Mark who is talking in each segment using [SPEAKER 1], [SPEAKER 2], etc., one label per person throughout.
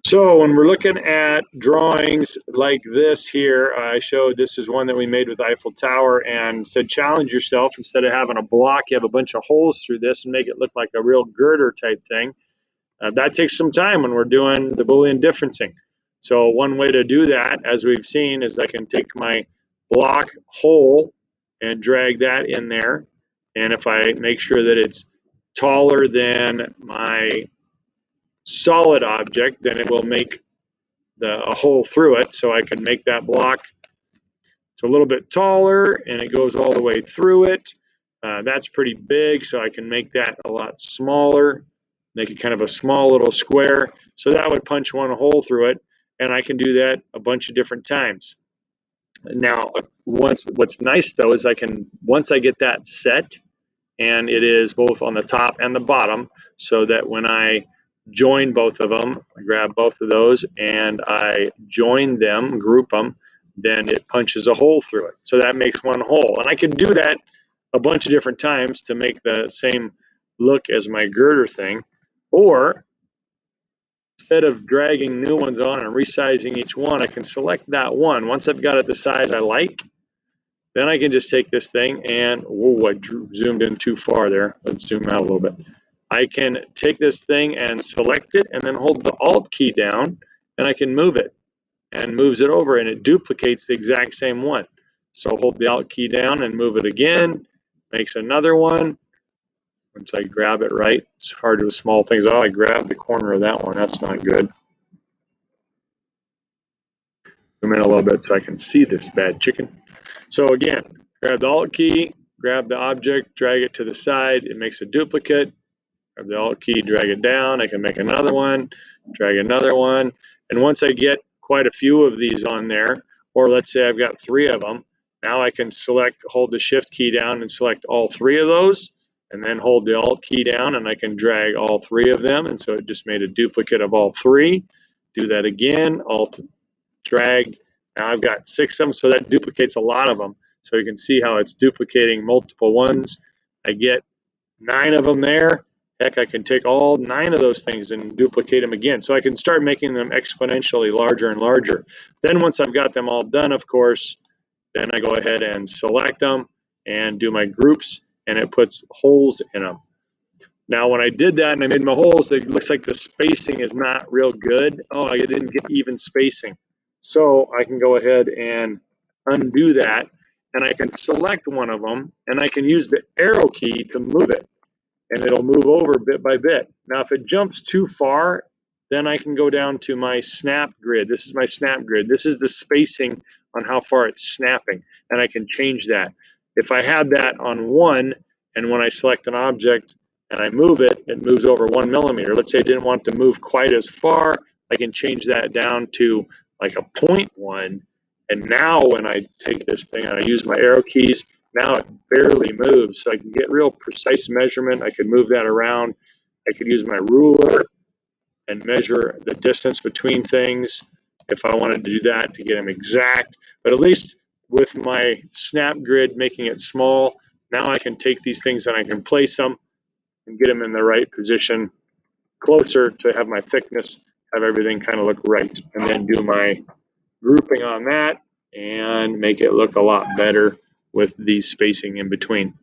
[SPEAKER 1] So when we're looking at drawings like this here, I showed this is one that we made with Eiffel Tower and said challenge yourself. Instead of having a block, you have a bunch of holes through this and make it look like a real girder type thing. That takes some time when we're doing the Boolean differencing. So one way to do that, as we've seen, is I can take my block hole and drag that in there. And if I make sure that it's taller than my solid object, then it will make a hole through it. So I can make that block it's a little bit taller and it goes all the way through it. That's pretty big, so I can make that a lot smaller, make it kind of a small little square. So that would punch one hole through it, and I can do that a bunch of different times. Now, what's nice though is once I get that set, and it is both on the top and the bottom, so that when I join both of them, I grab both of those and I join them, group them, then it punches a hole through it. So that makes one hole. And I can do that a bunch of different times to make the same look as my girder thing. Or instead of dragging new ones on and resizing each one, I can select that one. Once I've got it the size I like, then I can just take this thing and, whoa, I zoomed in too far there. Let's zoom out a little bit. I can take this thing and select it and then hold the Alt key down and I can move it, and moves it over and it duplicates the exact same one. So hold the Alt key down and move it again, makes another one. Once I grab it right, it's hard with small things. Oh, I grabbed the corner of that one. That's not good. Zoom in a little bit so I can see this bad chicken. So again, grab the Alt key, grab the object, drag it to the side. It makes a duplicate. Grab the Alt key, drag it down. I can make another one, drag another one. And once I get quite a few of these on there, or let's say I've got 3 of them, now I can hold the Shift key down and select all 3 of those, and then hold the Alt key down and I can drag all 3 of them. And so it just made a duplicate of all 3. Do that again, Alt, drag. Now I've got 6 of them, so that duplicates a lot of them. So you can see how it's duplicating multiple ones. I get 9 of them there. Heck, I can take all 9 of those things and duplicate them again. So I can start making them exponentially larger and larger. Then once I've got them all done, of course, then I go ahead and select them and do my groups, and it puts holes in them. Now, when I did that and I made my holes, it looks like the spacing is not real good. Oh, I didn't get even spacing. So I can go ahead and undo that, and I can select one of them, and I can use the arrow key to move it, and it'll move over bit by bit. Now, if it jumps too far, then I can go down to my snap grid. This is my snap grid. This is the spacing on how far it's snapping, and I can change that. If I had that on 1, and when I select an object and I move it, it moves over 1 millimeter. Let's say I didn't want it to move quite as far, I can change that down to like a 0.1. And now when I take this thing and I use my arrow keys, now it barely moves. So I can get real precise measurement. I could move that around. I could use my ruler and measure the distance between things if I wanted to do that to get them exact. But at least with my snap grid making it small, now I can take these things and I can place them and get them in the right position, closer to have my thickness, have everything kind of look right, and then do my grouping on that and make it look a lot better with the spacing in between.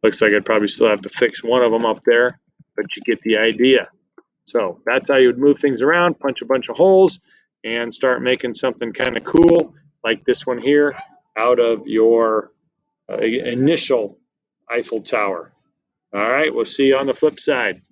[SPEAKER 1] Looks like I'd probably still have to fix one of them up there, but you get the idea. So that's how you would move things around, punch a bunch of holes, and start making something kind of cool like this one here out of your initial Eiffel Tower. All right, we'll see you on the flip side.